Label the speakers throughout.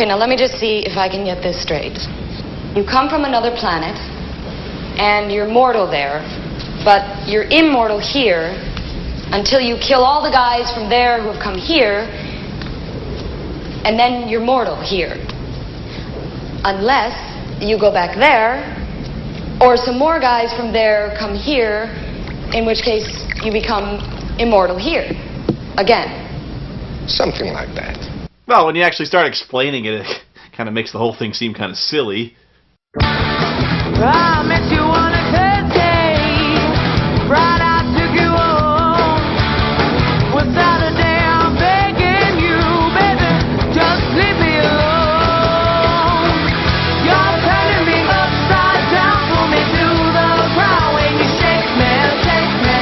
Speaker 1: Okay, now let me just see if I can get this straight. You come from another planet, and you're mortal there, but you're immortal here until you kill all the guys from there who have come here, and then you're mortal here. Unless you go back there, or some more guys from there come here, in which case you become immortal here. Again.
Speaker 2: Something like that.
Speaker 3: Well, when you actually start explaining it, it kind of makes the whole thing seem kind of silly.
Speaker 4: I met you on a Thursday, right I took you home. Was Saturday, I'm begging you, baby, just leave me alone. You're turning me upside down, pull me to the ground when you shake me, shake me.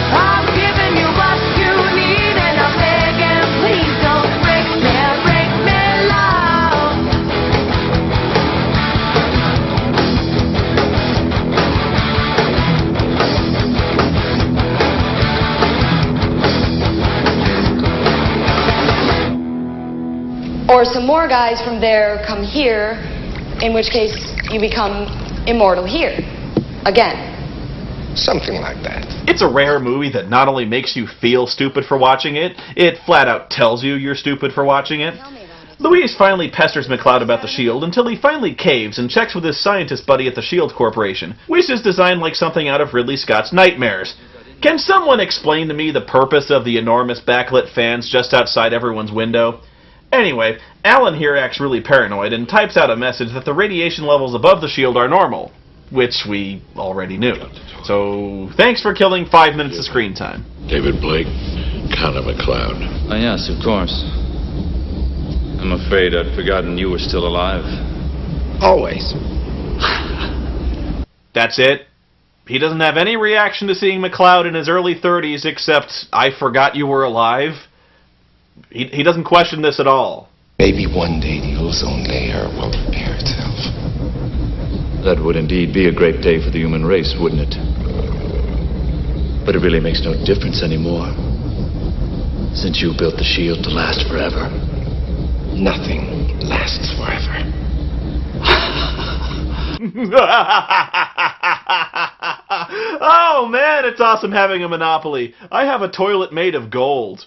Speaker 4: I'm giving you what you need, and I'm begging, please don't break me, love.
Speaker 1: Or some more guys from there come here, in which case you become immortal here. Again.
Speaker 2: Something like that.
Speaker 3: It's a rare movie that not only makes you feel stupid for watching it, it flat out tells you you're stupid for watching it. Louise finally pesters McCloud about the shield until he finally caves and checks with his scientist buddy at the Shield Corporation, which is designed like something out of Ridley Scott's Nightmares. Can someone explain to me the purpose of the enormous backlit fans just outside everyone's window? Anyway, Alan here acts really paranoid and types out a message that the radiation levels above the shield are normal, which we already knew. So, thanks for killing 5 minutes of screen time.
Speaker 5: David Blake, Connor McCloud.
Speaker 6: Oh, yes, of course. I'm afraid I'd forgotten you were still alive.
Speaker 2: Always.
Speaker 3: That's it. He doesn't have any reaction to seeing McCloud in his early 30s except, I forgot you were alive. He doesn't question this at all.
Speaker 2: Maybe one day the ozone layer will repair itself.
Speaker 6: That would indeed be a great day for the human race, wouldn't it? But it really makes no difference anymore, since you built the shield to last forever.
Speaker 2: Nothing lasts forever.
Speaker 3: Oh man, it's awesome having a Monopoly. I have a toilet made of gold.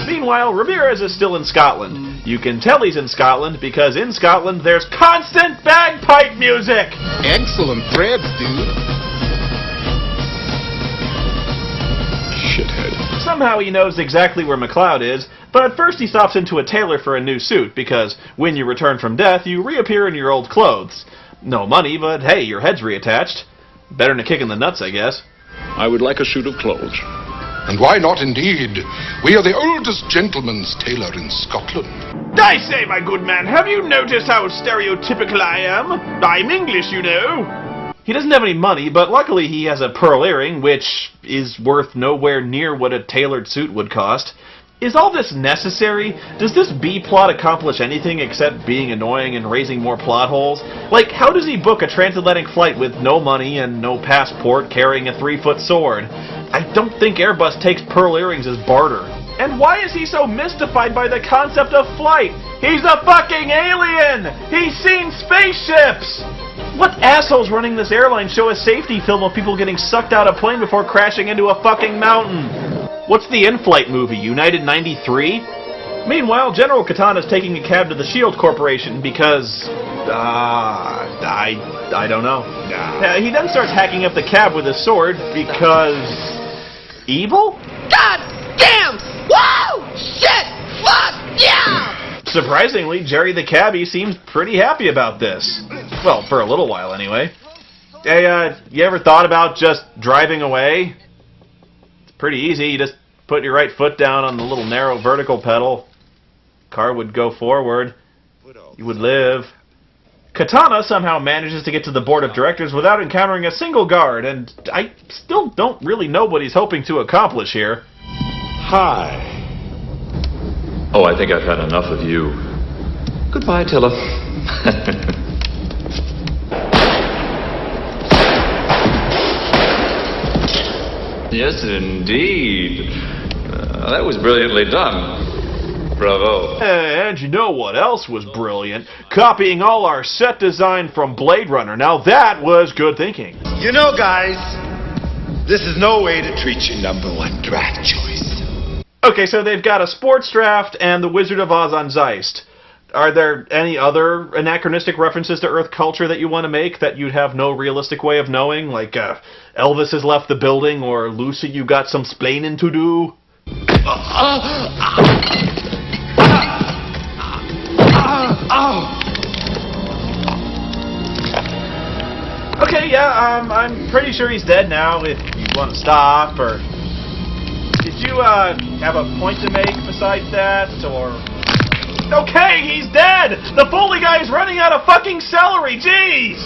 Speaker 3: Meanwhile, Ramirez is still in Scotland. You can tell he's in Scotland because in Scotland there's constant bagpipe music!
Speaker 2: Excellent threads, dude. Shithead.
Speaker 3: Somehow he knows exactly where McCloud is, but first he stops into a tailor for a new suit because when you return from death, you reappear in your old clothes. No money, but hey, your head's reattached. Better than a kick in the nuts, I guess.
Speaker 5: I would like a suit of clothes.
Speaker 2: And why not, indeed? We are the oldest gentleman's tailor in Scotland.
Speaker 3: I say, my good man, have you noticed how stereotypical I am? I'm English, you know. He doesn't have any money, but luckily he has a pearl earring, which is worth nowhere near what a tailored suit would cost. Is all this necessary? Does this B-plot accomplish anything except being annoying and raising more plot holes? Like, how does he book a transatlantic flight with no money and no passport carrying a 3-foot sword? I don't think Airbus takes pearl earrings as barter. And why is he so mystified by the concept of flight? He's a fucking alien! He's seen spaceships! What assholes running this airline show a safety film of people getting sucked out of a plane before crashing into a fucking mountain? What's the in-flight movie, United 93? Meanwhile, General Katana's taking a cab to the Shield Corporation because... I don't know. He then starts hacking up the cab with his sword because... evil?
Speaker 4: God damn! Whoa! Shit! Fuck! Yeah!
Speaker 3: Surprisingly, Jerry the cabbie seems pretty happy about this. Well, for a little while anyway. Hey, you ever thought about just driving away? It's pretty easy. You just put your right foot down on the little narrow vertical pedal. Car would go forward. You would live. Katana somehow manages to get to the board of directors without encountering a single guard, and I still don't really know what he's hoping to accomplish here.
Speaker 5: Hi.
Speaker 6: Oh, I think I've had enough of you. Goodbye, Tilla. Yes, indeed. That was brilliantly done. Bravo.
Speaker 3: And you know what else was brilliant? Copying all our set design from Blade Runner. Now that was good thinking.
Speaker 7: You know, guys, this is no way to treat your #1 draft choice.
Speaker 3: Okay, so they've got a sports draft and the Wizard of Oz on Zeist. Are there any other anachronistic references to Earth culture that you want to make that you'd have no realistic way of knowing? Like, Elvis has left the building, or Lucy, you got some splaining to do? Okay, yeah, I'm pretty sure he's dead now, if you want to stop, or... Did you, have a point to make besides that, or... Okay, he's dead! The Foley guy is running out of fucking celery, jeez!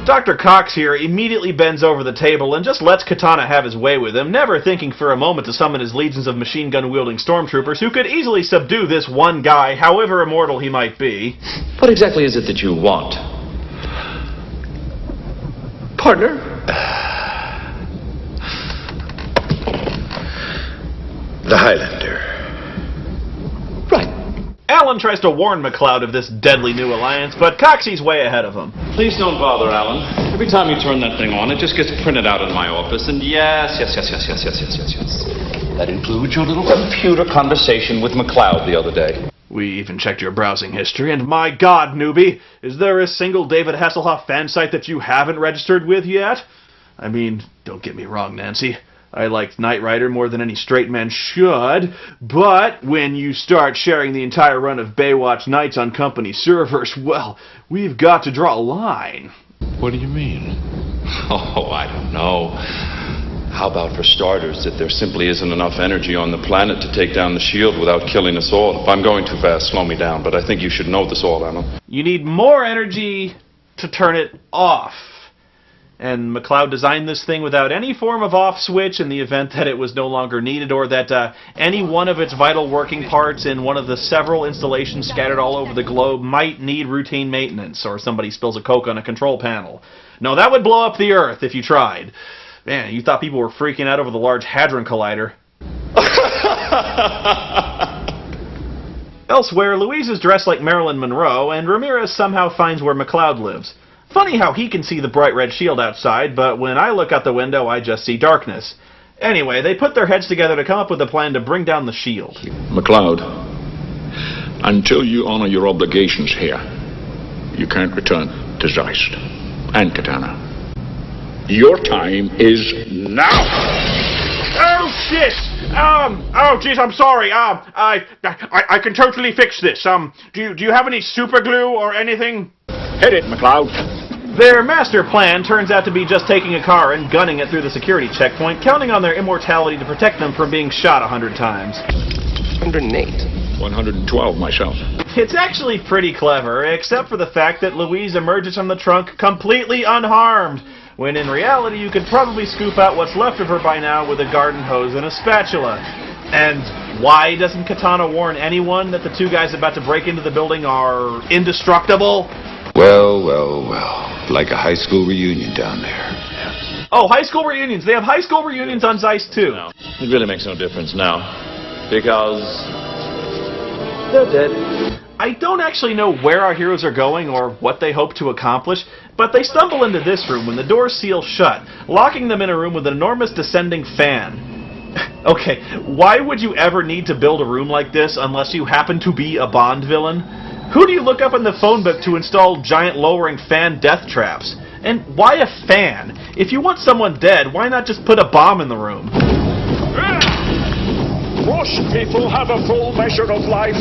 Speaker 3: Dr. Cox here immediately bends over the table and just lets Katana have his way with him, never thinking for a moment to summon his legions of machine gun-wielding stormtroopers who could easily subdue this one guy, however immortal he might be.
Speaker 6: What exactly is it that you want? Partner?
Speaker 7: The Highlander.
Speaker 6: Right.
Speaker 3: Alan tries to warn McCloud of this deadly new alliance, but Coxey's way ahead of him.
Speaker 8: Please don't bother, Alan. Every time you turn that thing on, it just gets printed out in my office, and yes. That includes your little computer conversation with McCloud the other day.
Speaker 3: We even checked your browsing history, and my god, newbie, is there a single David Hasselhoff fan site that you haven't registered with yet? I mean, don't get me wrong, Nancy. I liked Knight Rider more than any straight man should, but when you start sharing the entire run of Baywatch Nights on company servers, well, we've got to draw a line.
Speaker 5: What do you mean?
Speaker 8: Oh, I don't know. How about, for starters, that there simply isn't enough energy on the planet to take down the shield without killing us all? If I'm going too fast, slow me down, but I think you should know this all, Alan.
Speaker 3: You need more energy to turn it off. And McCloud designed this thing without any form of off switch in the event that it was no longer needed, or that any one of its vital working parts in one of the several installations scattered all over the globe might need routine maintenance, or somebody spills a Coke on a control panel. No, that would blow up the Earth if you tried. Man, you thought people were freaking out over the Large Hadron Collider. Elsewhere, Louise is dressed like Marilyn Monroe, and Ramirez somehow finds where McCloud lives. Funny how he can see the bright red shield outside, but when I look out the window, I just see darkness. Anyway, they put their heads together to come up with a plan to bring down the shield.
Speaker 5: McCloud, until you honor your obligations here, you can't return to Zeist and Katana. Your time is now!
Speaker 3: Oh, shit! Oh, jeez, I'm sorry. I can totally fix this. Do you have any super glue or anything?
Speaker 5: Hit it, McCloud.
Speaker 3: Their master plan turns out to be just taking a car and gunning it through the security checkpoint, counting on their immortality to protect them from being shot 100 times.
Speaker 7: 108.
Speaker 5: 112 myself.
Speaker 3: It's actually pretty clever, except for the fact that Louise emerges from the trunk completely unharmed, when in reality you could probably scoop out what's left of her by now with a garden hose and a spatula. And why doesn't Katana warn anyone that the two guys about to break into the building are indestructible?
Speaker 7: Well. Like a high school reunion down there.
Speaker 3: Oh, high school reunions. They have high school reunions on Zeist, too.
Speaker 6: No, it really makes no difference now, because they're dead.
Speaker 3: I don't actually know where our heroes are going or what they hope to accomplish, but they stumble into this room when the doors seal shut, locking them in a room with an enormous descending fan. Okay, why would you ever need to build a room like this unless you happen to be a Bond villain? Who do you look up in the phone book to install giant lowering fan death traps? And why a fan? If you want someone dead, why not just put a bomb in the room?
Speaker 5: Most people have a full measure of life.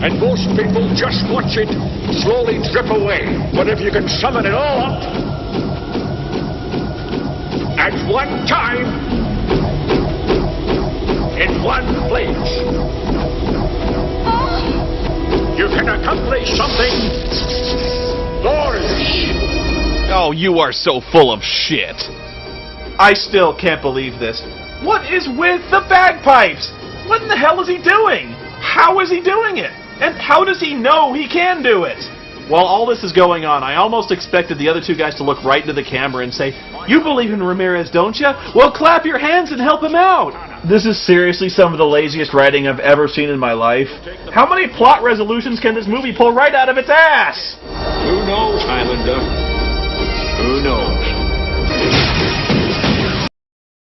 Speaker 5: And most people just watch it slowly drip away. But if you can summon it all up at one time, in one place, you can accomplish something glorious.
Speaker 3: Oh, you are so full of shit. I still can't believe this. What is with the bagpipes? What in the hell is he doing? How is he doing it? And how does he know he can do it? While all this is going on, I almost expected the other two guys to look right into the camera and say, "You believe in Ramirez, don't you? Well, clap your hands and help him out." This is seriously some of the laziest writing I've ever seen in my life. How many plot resolutions can this movie pull right out of its ass?
Speaker 5: Who knows, Highlander?